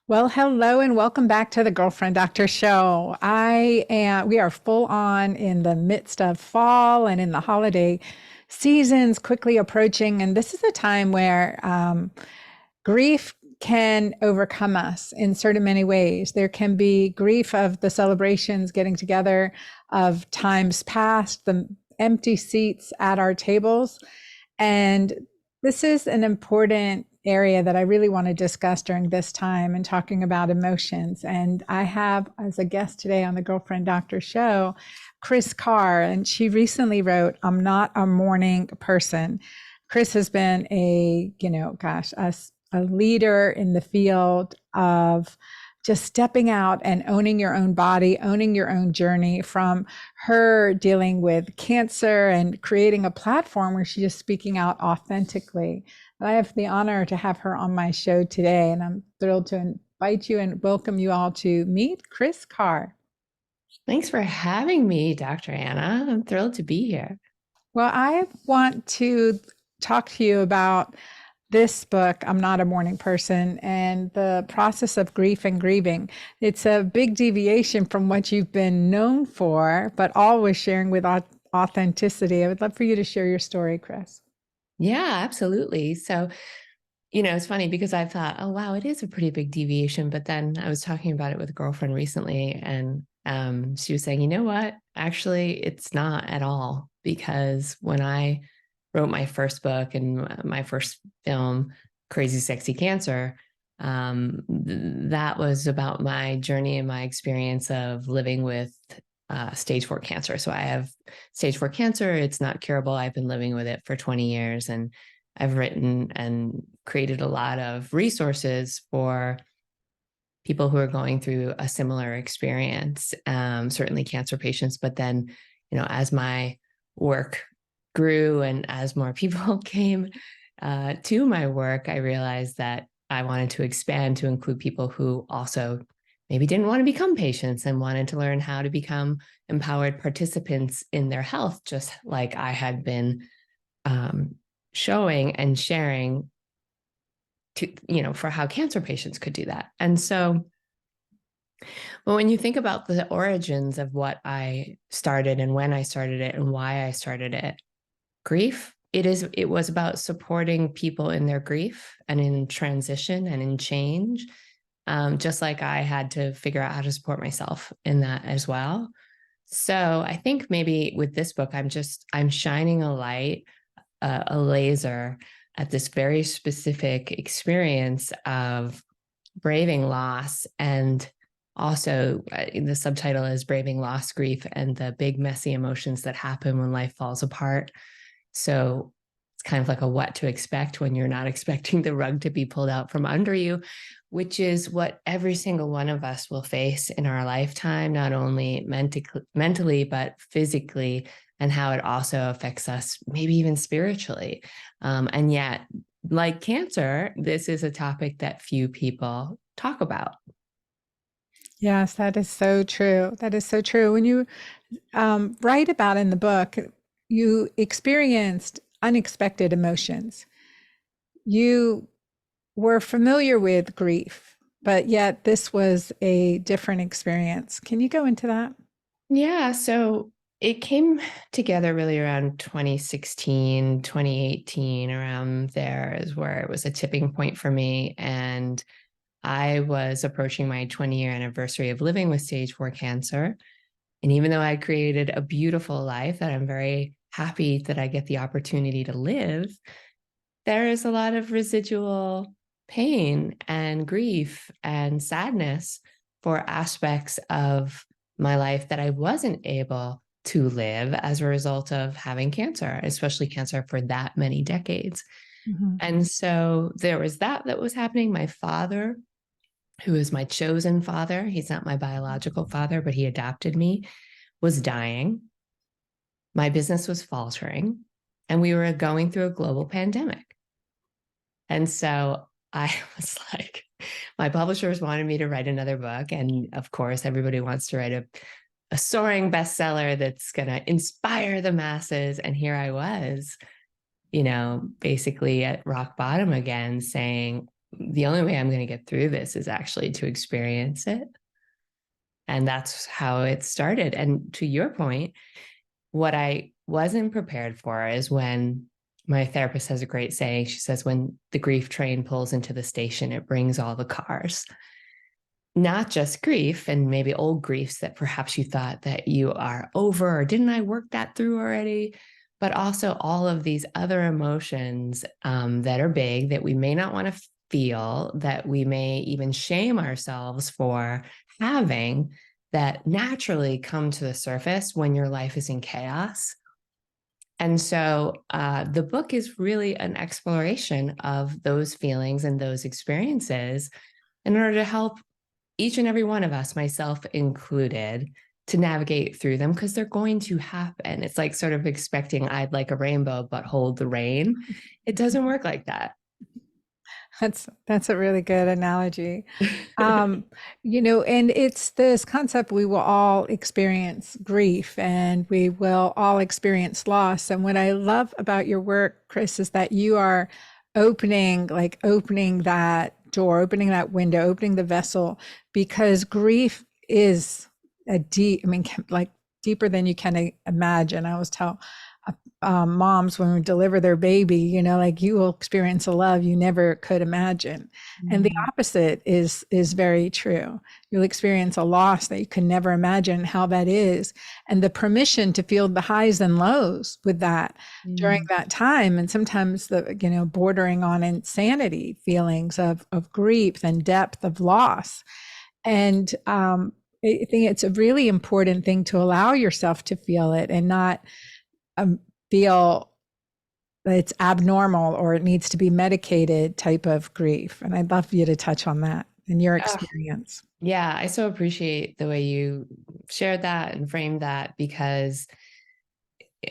Well, hello and welcome back to the Girlfriend Doctor Show. We are full on in the midst of fall and in the holiday seasons quickly approaching. And this is a time where grief can overcome us in certain many ways. There can be grief of the celebrations, getting together, of times past, the empty seats at our tables. And this is an important area that I really want to discuss during this time and talking about emotions. And I have as a guest today on the Girlfriend Doctor Show, Kris Carr, and she recently wrote, "I'm Not a Morning Person." Kris has been a leader in the field of just stepping out and owning your own body, owning your own journey, from her dealing with cancer and creating a platform where she's just speaking out authentically. And I have the honor to have her on my show today, and I'm thrilled to invite you and welcome you all to meet Kris Carr. Thanks for having me, Dr. Anna. I'm thrilled to be here. Well, I want to talk to you about this book, "I'm Not a Morning Person," and the process of grief and grieving. It's a big deviation from what you've been known for, but always sharing with authenticity. I would love for you to share your story, Kris. Yeah, absolutely. So, it's funny because I thought, oh, wow, it is a pretty big deviation. But then I was talking about it with a girlfriend recently, and she was saying, you know what? Actually, it's not at all. Because when I wrote my first book and my first film, Crazy Sexy Cancer, that was about my journey and my experience of living with stage 4 cancer. So I have stage 4 cancer. It's not curable. I've been living with it for 20 years, and I've written and created a lot of resources for people who are going through a similar experience, certainly cancer patients. But then, as my work grew and as more people came to my work, I realized that I wanted to expand to include people who also maybe didn't want to become patients and wanted to learn how to become empowered participants in their health, just like I had been showing and sharing for how cancer patients could do that. And so, but when you think about the origins of what I started and when I started it and why I started it, grief, it was about supporting people in their grief and in transition and in change. Just like I had to figure out how to support myself in that as well. So I think maybe with this book, I'm shining a light, a laser at this very specific experience of braving loss. And also the subtitle is Braving Loss, Grief, and the Big Messy Emotions That Happen When Life Falls Apart. So it's kind of like a what to expect when you're not expecting the rug to be pulled out from under you, which is what every single one of us will face in our lifetime, not only mentally, but physically, and how it also affects us, maybe even spiritually. And yet, like cancer, this is a topic that few people talk about. Yes, that is so true. That is so true. When you write about in the book, you experienced unexpected emotions. You were familiar with grief, but yet this was a different experience. Can you go into that? Yeah, so it came together really around 2016, 2018, around there is where it was a tipping point for me. And I was approaching my 20-year anniversary of living with stage 4 cancer. And even though I created a beautiful life that I'm very happy that I get the opportunity to live, there is a lot of residual pain and grief and sadness for aspects of my life that I wasn't able to live as a result of having cancer, especially cancer for that many decades. Mhm. And so there was that was happening. My father, who is my chosen father, he's not my biological father, but he adopted me, was dying. My business was faltering, and we were going through a global pandemic. And so I was like, my publishers wanted me to write another book. And of course, everybody wants to write a soaring bestseller that's going to inspire the masses. And here I was, basically at rock bottom again, saying, the only way I'm going to get through this is actually to experience it. And that's how it started. And to your point, what I wasn't prepared for is when my therapist has a great saying. She says, when the grief train pulls into the station, it brings all the cars. Not just grief and maybe old griefs that perhaps you thought that you are over, or didn't I work that through already? But also all of these other emotions that are big that we may not want to feel, that we may even shame ourselves for having, that naturally come to the surface when your life is in chaos. And so the book is really an exploration of those feelings and those experiences in order to help each and every one of us, myself included, to navigate through them, because they're going to happen. It's like sort of expecting I'd like a rainbow, but hold the rain. It doesn't work like that. That's a really good analogy. Um, and it's this concept, we will all experience grief and we will all experience loss. And what I love about your work, Kris, is that you are opening that door, opening that window, opening the vessel, because grief is like deeper than you can imagine. I always tell moms when we deliver their baby, like you will experience a love you never could imagine. And the opposite is very true. You'll experience a loss that you can never imagine how that is. And the permission to feel the highs and lows with that during that time. And sometimes bordering on insanity feelings of grief and depth of loss. And I think it's a really important thing to allow yourself to feel it and not feel that it's abnormal or it needs to be medicated type of grief. And I'd love you to touch on that in your experience. Yeah, I so appreciate the way you shared that and framed that, because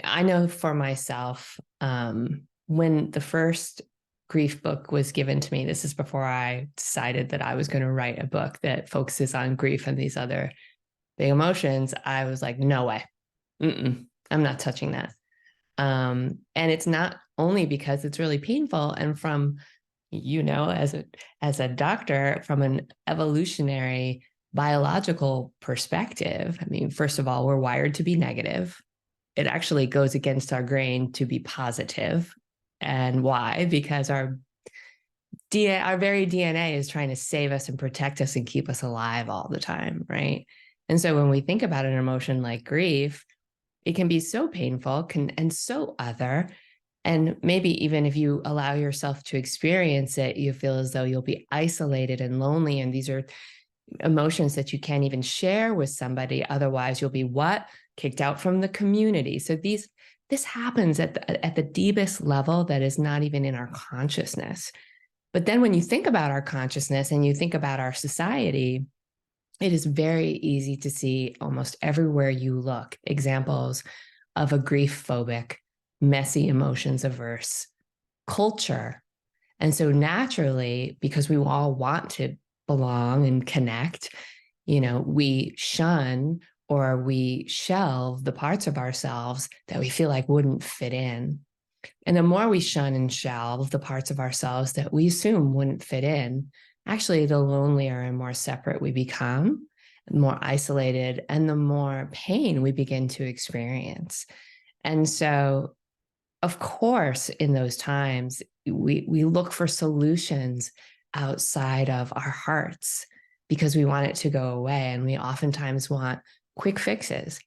I know for myself, when the first grief book was given to me, this is before I decided that I was going to write a book that focuses on grief and these other big emotions. I was like, no way. I'm not touching that. And it's not only because it's really painful, and from, as a doctor, from an evolutionary biological perspective, I mean, first of all, we're wired to be negative. It actually goes against our grain to be positive. And why? Because our very DNA is trying to save us and protect us and keep us alive all the time, right? And so when we think about an emotion like grief, it can be so painful and so other. And maybe even if you allow yourself to experience it, you feel as though you'll be isolated and lonely. And these are emotions that you can't even share with somebody. Otherwise, you'll be kicked out from the community. So this happens at the deepest level that is not even in our consciousness. But then when you think about our consciousness and you think about our society, it is very easy to see almost everywhere you look examples of a grief-phobic, messy, emotions averse culture. And so naturally, because we all want to belong and connect, we shun or we shelve the parts of ourselves that we feel like wouldn't fit in. And the more we shun and shelve the parts of ourselves that we assume wouldn't fit in, actually, the lonelier and more separate we become, the more isolated, and the more pain we begin to experience. And so, of course, in those times, we look for solutions outside of our hearts because we want it to go away. And we oftentimes want quick fixes.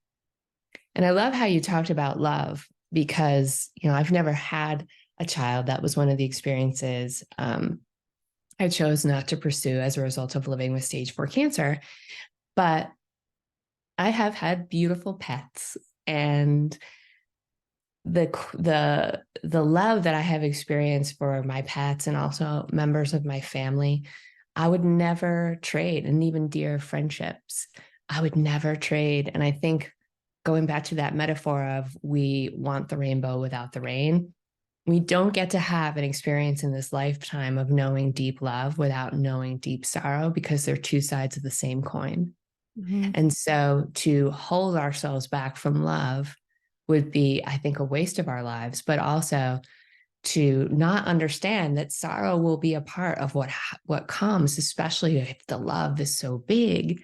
And I love how you talked about love, because, I've never had a child. That was one of the experiences I chose not to pursue as a result of living with stage 4 cancer. But I have had beautiful pets, and the love that I have experienced for my pets and also members of my family, I would never trade. And even dear friendships, I would never trade. And I think going back to that metaphor of we want the rainbow without the rain, we don't get to have an experience in this lifetime of knowing deep love without knowing deep sorrow, because they're two sides of the same coin. And so to hold ourselves back from love would be, I think, a waste of our lives, but also to not understand that sorrow will be a part of what comes, especially if the love is so big,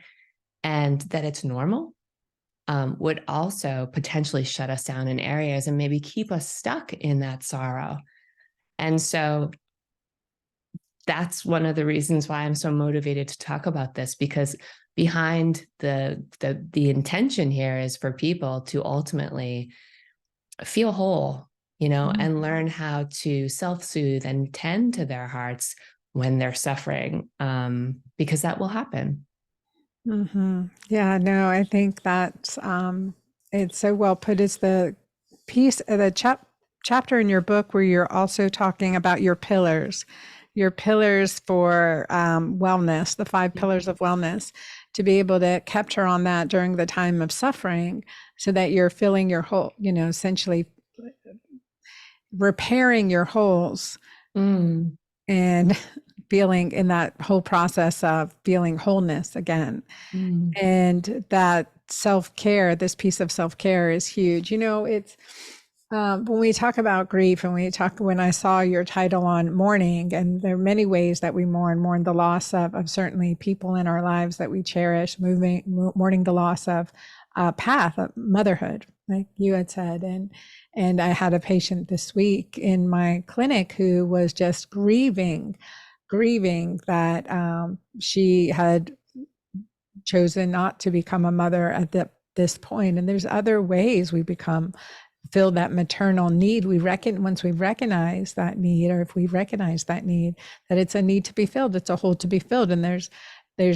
and that it's normal, would also potentially shut us down in areas and maybe keep us stuck in that sorrow. And so that's one of the reasons why I'm so motivated to talk about this, because behind the intention here is for people to ultimately feel whole, and learn how to self-soothe and tend to their hearts when they're suffering, because that will happen. Yeah, no, I think that it's so well put. Is the piece of the chapter in your book where you're also talking about your pillars for wellness, the 5 pillars of wellness, to be able to capture on that during the time of suffering, so that you're filling your hole, essentially repairing your holes and feeling in that whole process of feeling wholeness again. And that self-care, this piece of self-care is huge. It's when we talk about grief, and when I saw your title on mourning, and there are many ways that we mourn the loss of certainly people in our lives that we cherish, mourning the loss of path of motherhood, like you had said. And I had a patient this week in my clinic who was just grieving that she had chosen not to become a mother at this point. And there's other ways we fill that maternal need. Once we recognize that need, or if we recognize that need, that it's a need to be filled, it's a hole to be filled. And there's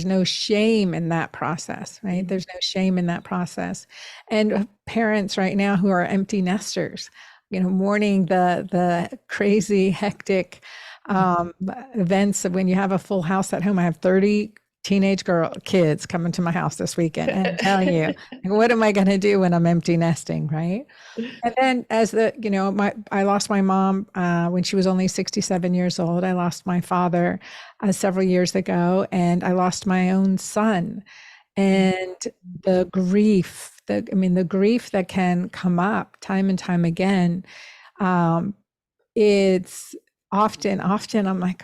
no shame in that process, right? There's no shame in that process. And parents right now who are empty nesters, mourning the crazy, hectic events of when you have a full house at home. I have 30 teenage kids coming to my house this weekend, and I'm telling you, what am I going to do when I'm empty nesting, right? And then I lost my mom when she was only 67 years old. I lost my father several years ago, and I lost my own son. And the grief, the grief that can come up time and time again, it's often I'm like,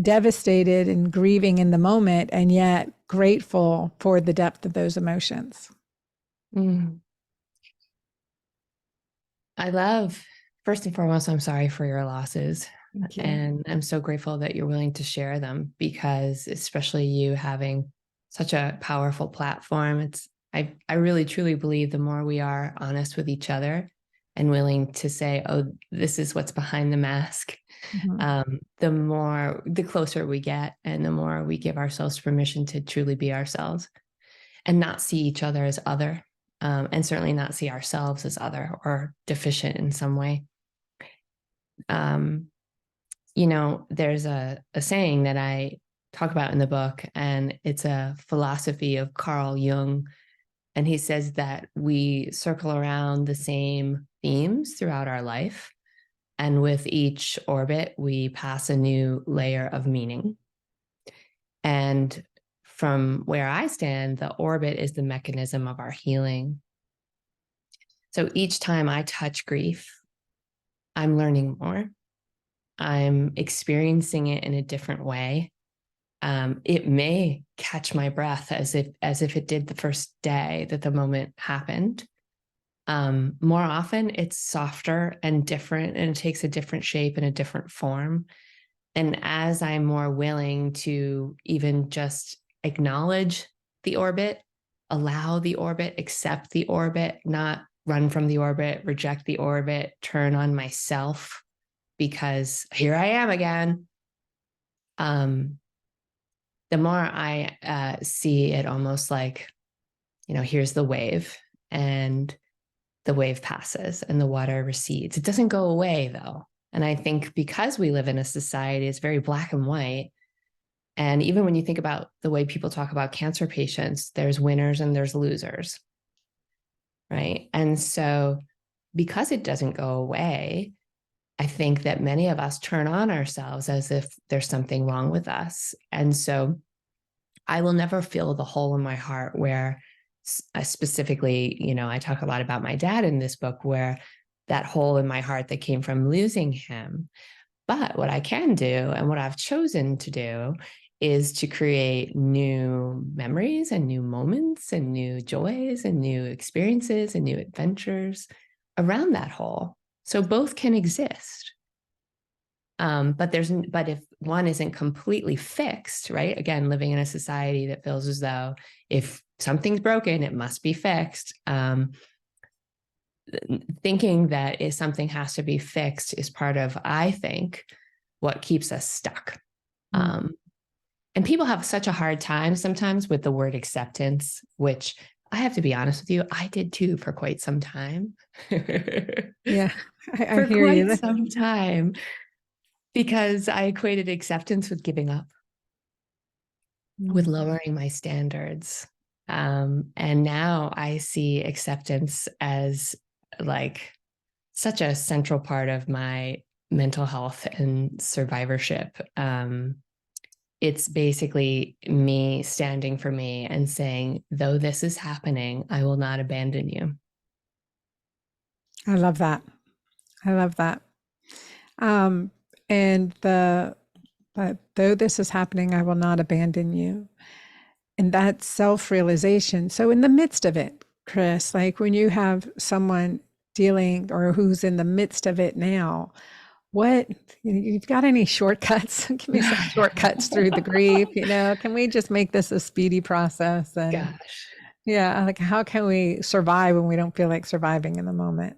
devastated and grieving in the moment, and yet grateful for the depth of those emotions. First and foremost, I'm sorry for your losses. Thank you. And I'm so grateful that you're willing to share them, because especially you having such a powerful platform, I really truly believe the more we are honest with each other and willing to say, oh, this is what's behind the mask, the closer we get, and the more we give ourselves permission to truly be ourselves and not see each other as other, and certainly not see ourselves as other or deficient in some way. There's a saying that I talk about in the book, and it's a philosophy of Carl Jung. And he says that we circle around the same themes throughout our life. And with each orbit, we pass a new layer of meaning. And from where I stand, the orbit is the mechanism of our healing. So each time I touch grief, I'm learning more. I'm experiencing it in a different way. It may catch my breath as if it did the first day that the moment happened. More often, it's softer and different, and it takes a different shape and a different form. And as I'm more willing to even just acknowledge the orbit, allow the orbit, accept the orbit, not run from the orbit, reject the orbit, turn on myself, because here I am again. The more I see it almost like, here's the wave, and the wave passes and the water recedes. It doesn't go away, though. And I think because we live in a society, it's very black and white. And even when you think about the way people talk about cancer patients, there's winners and there's losers, right? And so because it doesn't go away, I think that many of us turn on ourselves as if there's something wrong with us. And so I will never feel the hole in my heart where specifically, I talk a lot about my dad in this book, where that hole in my heart that came from losing him. But what I can do, and what I've chosen to do, is to create new memories and new moments and new joys and new experiences and new adventures around that hole. So both can exist. But if one isn't completely fixed, right? Again, living in a society that feels as though if something's broken, it must be fixed. Thinking that if something has to be fixed is part of, I think, what keeps us stuck. And people have such a hard time sometimes with the word acceptance, which I have to be honest with you, I did too for quite some time. Yeah, I For hear quite you. some time, because I equated acceptance with giving up, with lowering my standards. And now I see acceptance as like such a central part of my mental health and survivorship. It's basically me standing for me and saying, though this is happening, I will not abandon you. I love that. I love that. But though this is happening, I will not abandon you. And that self-realization. So in the midst of it, Kris, like when you have someone dealing or who's in the midst of it now, what, you've got any shortcuts? Give me some shortcuts through the grief. Can we just make this a speedy process? And Gosh, yeah, like how can we survive when we don't feel like surviving in the moment?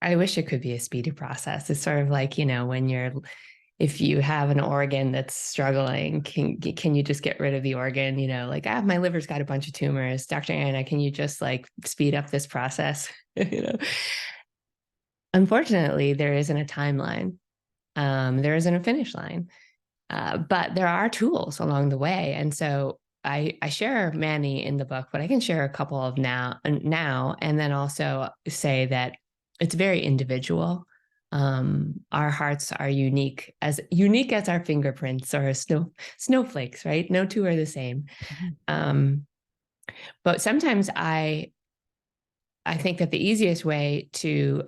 I wish it could be a speedy process. It's sort of like, if you have an organ that's struggling, can you just get rid of the organ? Like, my liver's got a bunch of tumors. Dr. Anna, can you just like speed up this process? Unfortunately, there isn't a timeline. There isn't a finish line. But there are tools along the way. And so I share many in the book, but I can share a couple of now, and then also say that it's very individual. Our hearts are unique as our fingerprints or snowflakes, right? No two are the same. But sometimes I think that the easiest way to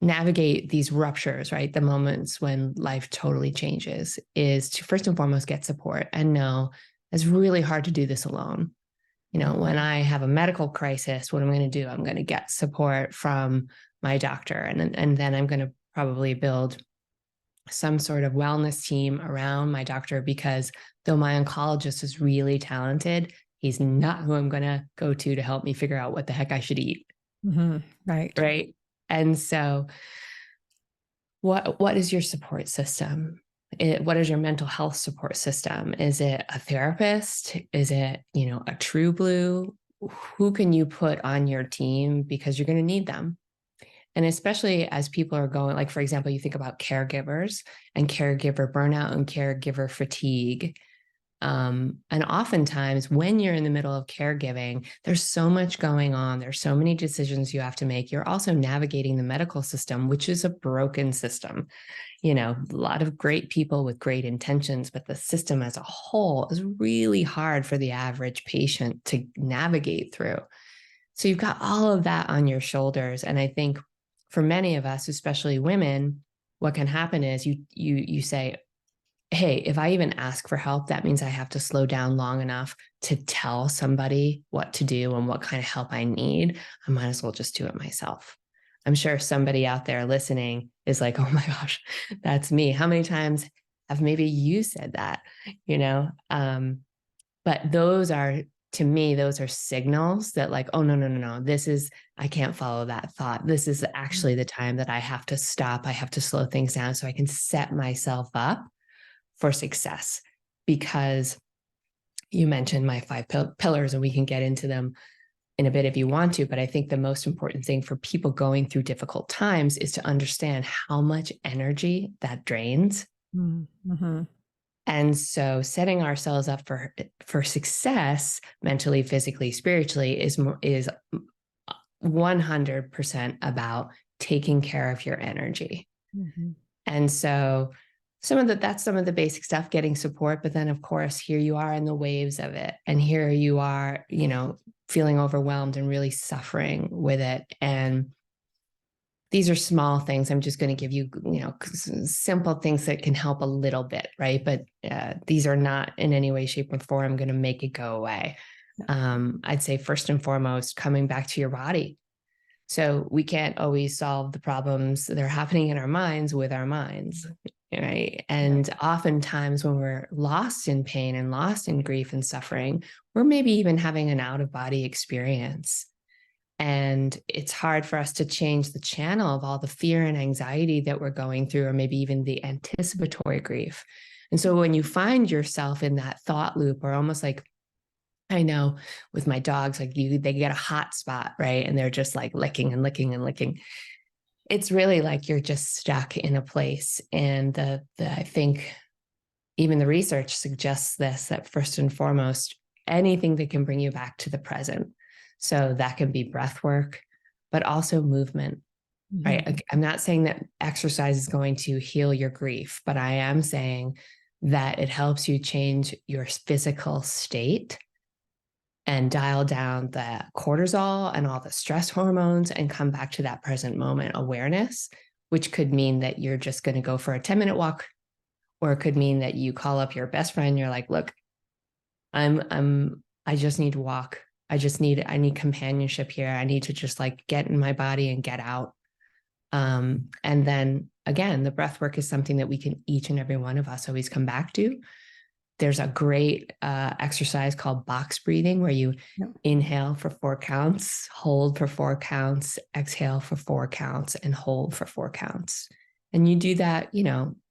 navigate these ruptures, right? The moments when life totally changes, is to first and foremost get support and know it's really hard to do this alone. When I have a medical crisis, what I'm going to do, I'm going to get support from my doctor. And then I'm going to probably build some sort of wellness team around my doctor, because though my oncologist is really talented, he's not who I'm going to go to help me figure out what the heck I should eat. Right. Right. And so what is your support system? What is your mental health support system? Is it a therapist? Is it, a true blue? Who can you put on your team? Because you're going to need them. And especially as people are going, like, for example, you think about caregivers and caregiver burnout and caregiver fatigue. And oftentimes when you're in the middle of caregiving, there's so much going on. There's so many decisions you have to make. You're also navigating the medical system, which is a broken system. A lot of great people with great intentions, but the system as a whole is really hard for the average patient to navigate through. So you've got all of that on your shoulders. And I think for many of us, especially women, what can happen is you say, hey, if I even ask for help, that means I have to slow down long enough to tell somebody what to do and what kind of help I need. I might as well just do it myself. I'm sure somebody out there listening is like, oh my gosh, that's me. How many times have maybe you said that, but to me, those are signals that like, oh, no, I can't follow that thought. This is actually the time that I have to stop. I have to slow things down so I can set myself up for success. Because you mentioned my 5 pillars, and we can get into them in a bit if you want to, but I think the most important thing for people going through difficult times is to understand how much energy that drains. And so setting ourselves up for success mentally, physically, spiritually is 100% about taking care of your energy. And so that's some of the basic stuff, getting support. But then, of course, here you are in the waves of it. And here you are, feeling overwhelmed and really suffering with it. And these are small things. I'm just going to give you, simple things that can help a little bit, right? But these are not in any way, shape, or form going to make it go away. I'd say first and foremost, coming back to your body. So we can't always solve the problems that are happening in our minds with our minds, right? And oftentimes when we're lost in pain and lost in grief and suffering, we're maybe even having an out-of-body experience. And it's hard for us to change the channel of all the fear and anxiety that we're going through, or maybe even the anticipatory grief. And so when you find yourself in that thought loop, or almost like, I know with my dogs, like they get a hot spot, right? And they're just like licking and licking and licking. It's really like you're just stuck in a place. And I think even the research suggests this, that first and foremost, anything that can bring you back to the present. So that can be breath work, but also movement, right? I'm not saying that exercise is going to heal your grief, but I am saying that it helps you change your physical state and dial down the cortisol and all the stress hormones and come back to that present moment awareness, which could mean that you're just going to go for a 10-minute walk, or it could mean that you call up your best friend. You're like, look, I just need to walk. I need companionship here. I need to just like get in my body and get out. And then again, the breath work is something that we can, each and every one of us, always come back to. There's a great exercise called box breathing, where you inhale for 4 counts, hold for 4 counts, exhale for 4 counts, and hold for 4 counts. And you do that,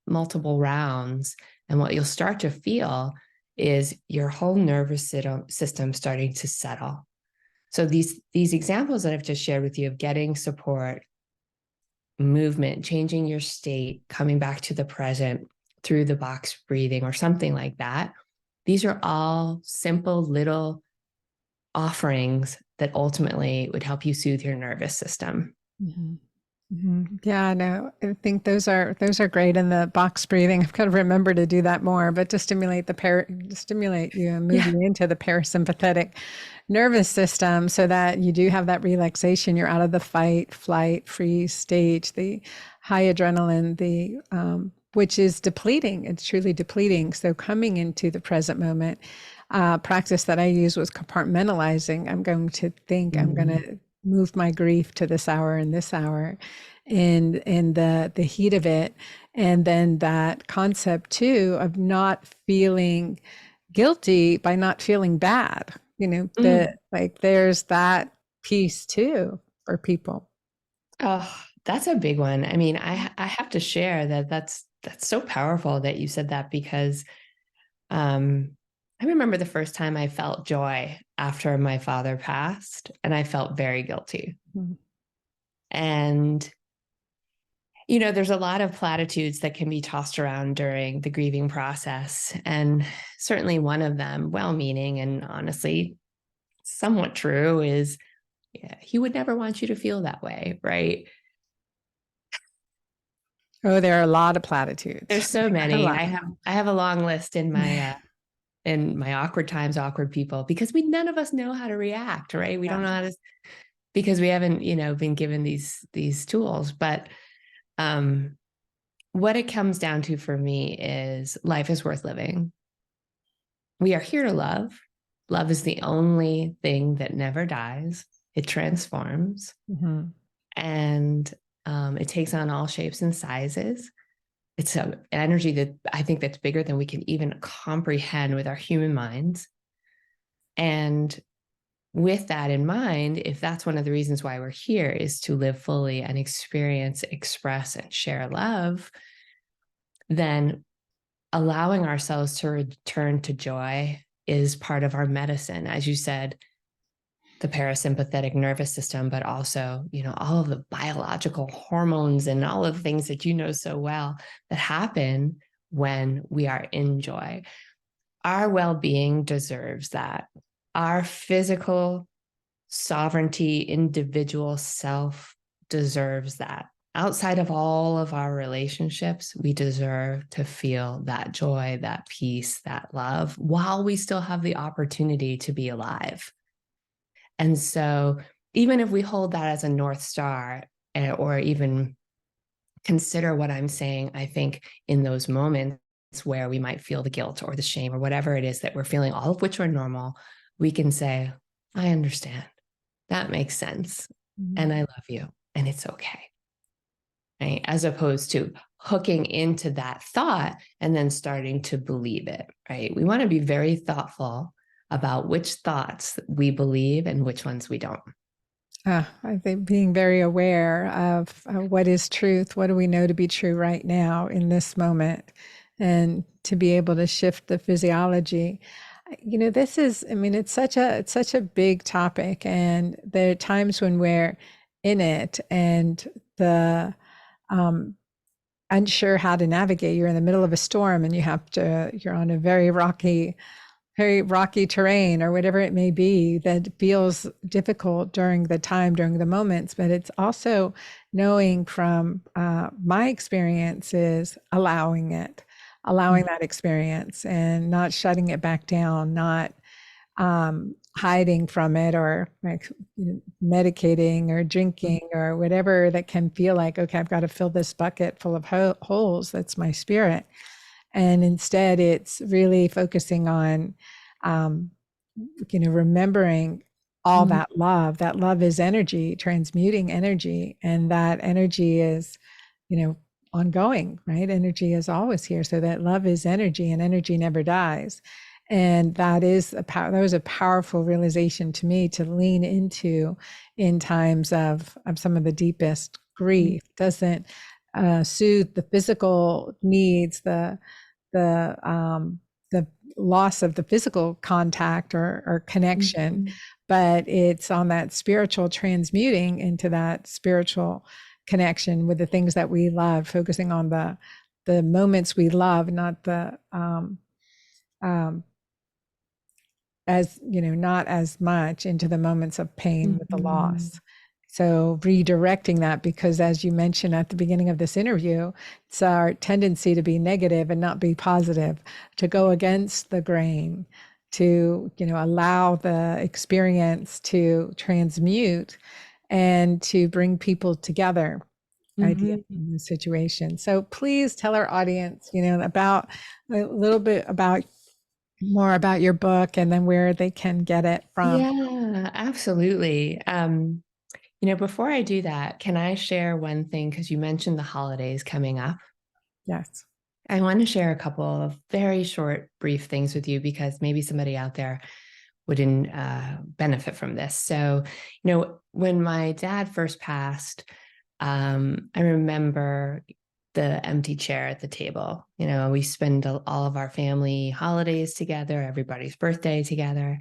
multiple rounds. And what you'll start to feel is your whole nervous system starting to settle. So these examples that I've just shared with you of getting support, movement, changing your state, coming back to the present through the box breathing or something like that, these are all simple little offerings that ultimately would help you soothe your nervous system. Yeah, no, I think those are great. And the box breathing, I've got to remember to do that more, but to stimulate you and move you into the parasympathetic nervous system, so that you do have that relaxation. You're out of the fight, flight, freeze stage, the high adrenaline, which is depleting. It's truly depleting. So coming into the present moment, practice that I use was compartmentalizing. I'm going to think, I'm going to move my grief to this hour and this hour, and the heat of it. And then that concept too of not feeling guilty by not feeling bad, there's that piece too for people. Oh, that's a big one. I mean, I have to share that's so powerful that you said that, because I remember the first time I felt joy after my father passed, and I felt very guilty. And, there's a lot of platitudes that can be tossed around during the grieving process. And certainly one of them, well-meaning and honestly somewhat true, is he would never want you to feel that way, right? Oh, there are a lot of platitudes. There's so many. I have a long list in my awkward times, awkward people, because none of us know how to react, right? We don't know how to, because we haven't, been given these tools. But what it comes down to for me is life is worth living. We are here to love. Love is the only thing that never dies. It transforms. And it takes on all shapes and sizes. It's an energy that I think that's bigger than we can even comprehend with our human minds. And with that in mind, if that's one of the reasons why we're here, is to live fully and experience, express, and share love, then allowing ourselves to return to joy is part of our medicine. As you said, the parasympathetic nervous system, but also, all of the biological hormones and all of the things that you know so well that happen when we are in joy. Our well-being deserves that. Our physical sovereignty, individual self deserves that. Outside of all of our relationships, we deserve to feel that joy, that peace, that love, while we still have the opportunity to be alive. And so even if we hold that as a North Star, or even consider what I'm saying, I think in those moments where we might feel the guilt or the shame or whatever it is that we're feeling, all of which are normal, we can say, I understand. That makes sense. And I love you. And it's okay. Right? As opposed to hooking into that thought and then starting to believe it, right? We want to be very thoughtful about which thoughts we believe and which ones we don't. I think being very aware of what is truth, what do we know to be true right now in this moment, and to be able to shift the physiology. This is, I mean, it's such a big topic, and there are times when we're in it and the unsure how to navigate. You're in the middle of a storm and you're on a very rocky terrain or whatever it may be that feels difficult during the moments. But it's also knowing from my experiences, allowing that experience and not shutting it back down, not hiding from it, or like medicating or drinking or whatever that can feel like, okay, I've got to fill this bucket full of holes. That's my spirit. And instead, it's really focusing on, remembering all that love. That love is energy, transmuting energy, and that energy is, ongoing, right? Energy is always here. So that love is energy, and energy never dies. And that was a powerful realization to me to lean into in times of some of the deepest grief. It doesn't soothe the physical needs, the loss of the physical contact or connection, but it's on that spiritual transmuting into that spiritual connection with the things that we love, focusing on the moments we love, not the not as much into the moments of pain with the loss. So redirecting that, because as you mentioned at the beginning of this interview, it's our tendency to be negative and not be positive, to go against the grain, to, allow the experience to transmute and to bring people together, ideally in this situation. So please tell our audience, about a little bit more about your book, and then where they can get it from. Yeah, absolutely. Before I do that, can I share one thing? Because you mentioned the holidays coming up. Yes. I want to share a couple of very short, brief things with you, because maybe somebody out there wouldn't benefit from this. So, when my dad first passed, I remember the empty chair at the table. We spend all of our family holidays together, everybody's birthday together.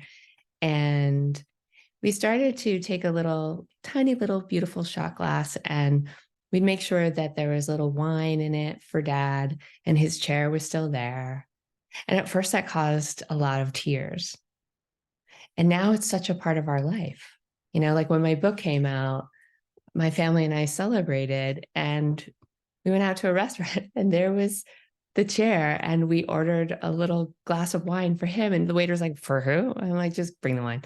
And we started to take a tiny little beautiful shot glass, and we'd make sure that there was a little wine in it for dad, and his chair was still there. And at first that caused a lot of tears. And now it's such a part of our life. Like when my book came out, my family and I celebrated, and we went out to a restaurant, and there was the chair, and we ordered a little glass of wine for him. And the waiter's like, for who? I'm like, just bring the wine,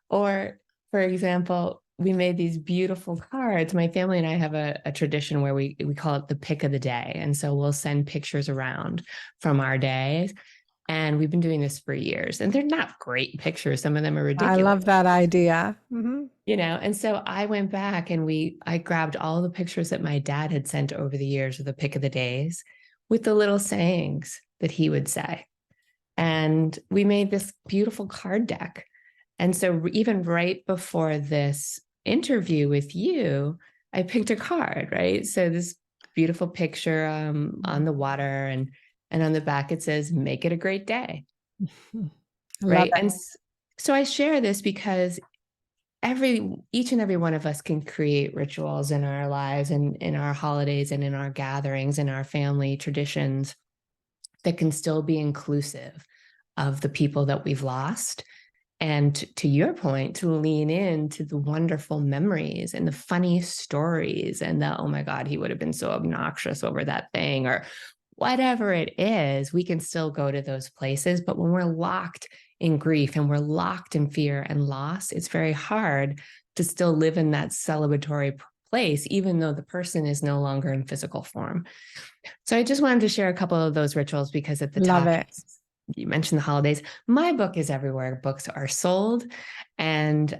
Or, for example, we made these beautiful cards. My family and I have a tradition where we call it the pick of the day. And so we'll send pictures around from our days. And we've been doing this for years, and they're not great pictures. Some of them are ridiculous. I love that idea. And so I went back and I grabbed all the pictures that my dad had sent over the years of the pick of the days with the little sayings that he would say. And we made this beautiful card deck. And so even right before this interview with you, I picked a card, right? So this beautiful picture on the water, and on the back it says, make it a great day. Right. And so I share this because each and every one of us can create rituals in our lives and in our holidays and in our gatherings and our family traditions that can still be inclusive of the people that we've lost. And to your point, to lean into the wonderful memories and the funny stories, and the, oh my God, he would have been so obnoxious over that thing, or whatever it is, we can still go to those places. But when we're locked in grief and we're locked in fear and loss, it's very hard to still live in that celebratory place, even though the person is no longer in physical form. So I just wanted to share a couple of those rituals because at the Love top, it. you mentioned the holidays. My book is everywhere books are sold. And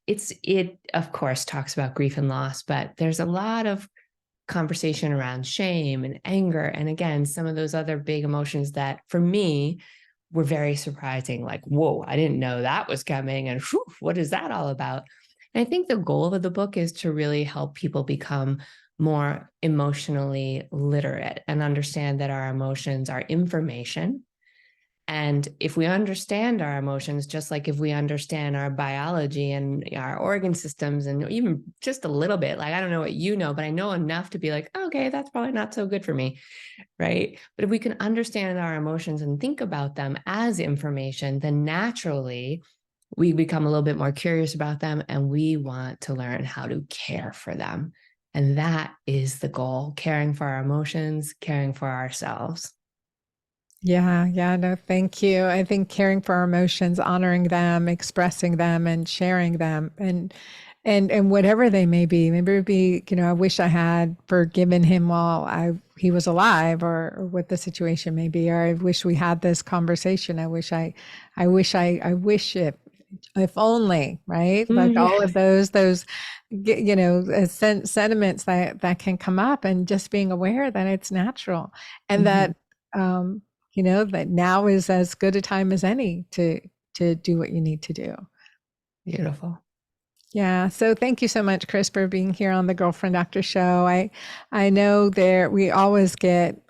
it, of course, talks about grief and loss, but there's a lot of conversation around shame and anger. And again, some of those other big emotions that for me were very surprising, like, whoa, I didn't know that was coming. And whew, what is that all about? And I think the goal of the book is to really help people become more emotionally literate and understand that our emotions are information. And if we understand our emotions, just like if we understand our biology and our organ systems, and even just a little bit, like, I don't know what you know, but I know enough to be like, okay, that's probably not so good for me. Right. But if we can understand our emotions and think about them as information, then naturally we become a little bit more curious about them and we want to learn how to care for them. And that is the goal, caring for our emotions, caring for ourselves. Yeah, no, thank you. I think caring for our emotions, honoring them, expressing them, and sharing them, and whatever they may be. Maybe it'd be, I wish I had forgiven him while he was alive, or what the situation may be, or I wish we had this conversation. I wish if only, right? Like all Yeah. of those sentiments that can come up, and just being aware that it's natural, and Mhm. that um, that now is as good a time as any to do what you need to do. Beautiful. Yeah. So thank you so much, Kris, for being here on the Girlfriend Doctor Show. I know we always get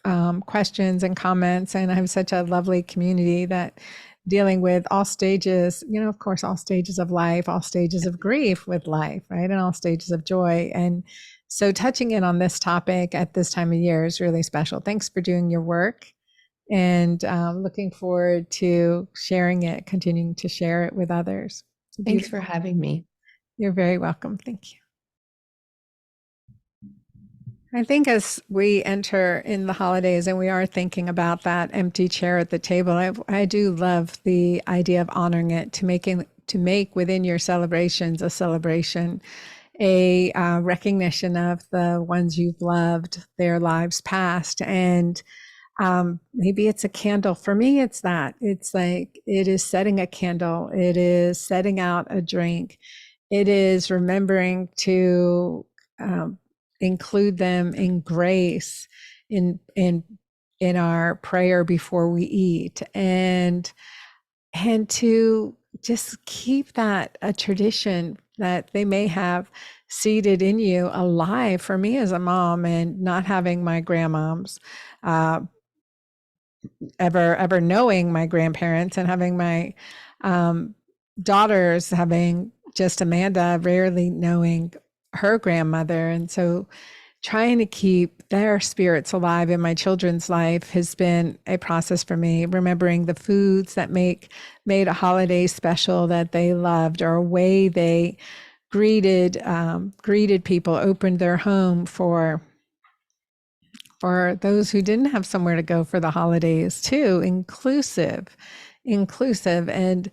questions and comments, and I have such a lovely community that dealing with all stages, of course, all stages of life, all stages of grief with life, right? And all stages of joy. And so touching in on this topic at this time of year is really special. Thanks for doing your work, and looking forward to sharing it, continuing to share it with others. It's Thanks for beautiful. having me. You're very welcome. Thank you. I think as we enter in the holidays and we are thinking about that empty chair at the table, I do love the idea of honoring it, to make within your celebrations a celebration, a recognition of the ones you've loved, their lives past, and maybe it's a candle. For me, it's that. It's like it is setting a candle. It is setting out a drink. It is remembering to um, include them in grace, in our prayer before we eat, and to just keep that a tradition that they may have seeded in you alive. For me as a mom, and not having my grandmoms, uh, ever knowing my grandparents, and having my um, daughters having just Amanda, rarely knowing her grandmother. And so trying to keep their spirits alive in my children's life has been a process for me, remembering the foods that made a holiday special that they loved, or a way they greeted people, opened their home for those who didn't have somewhere to go for the holidays too, inclusive, and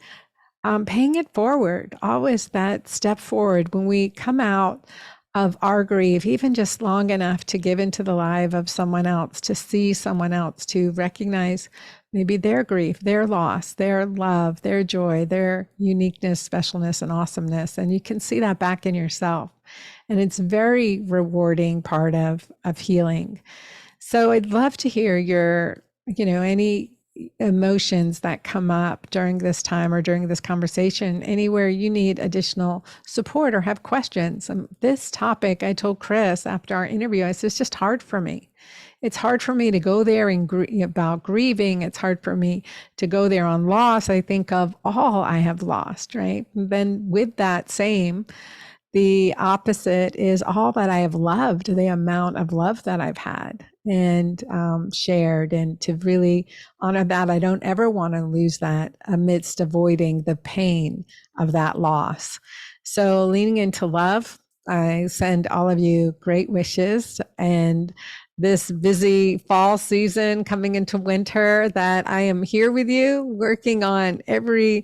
paying it forward, always that step forward when we come out of our grief, even just long enough to give into the life of someone else, to see someone else, to recognize maybe their grief, their loss, their love, their joy, their uniqueness, specialness, and awesomeness. And you can see that back in yourself. And it's very rewarding part of healing. So I'd love to hear any emotions that come up during this time or during this conversation, anywhere you need additional support or have questions. This topic, I told Kris after our interview, I said, it's just hard for me. It's hard for me to go there and about grieving. It's hard for me to go there on loss. I think of all I have lost, right? And then with that same, the opposite is all that I have loved, the amount of love that I've had and shared, and to really honor that. I don't ever want to lose that amidst avoiding the pain of that loss. So leaning into love, I send all of you great wishes, and this busy fall season coming into winter, that I am here with you, working on every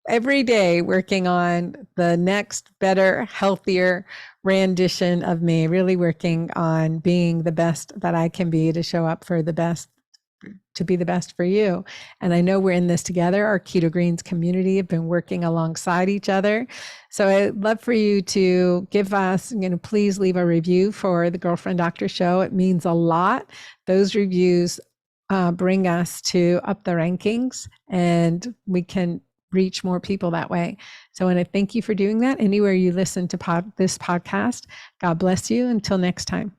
every day working on the next better, healthier rendition of me, really working on being the best that I can be to show up for the best, to be the best for you. And I know we're in this together. Our Keto Greens community have been working alongside each other. So I'd love for you to give us, please leave a review for the Girlfriend Doctor Show. It means a lot. Those reviews bring us to up the rankings, and we can reach more people that way. So I want to thank you for doing that. Anywhere you listen to this podcast, God bless you. Until next time.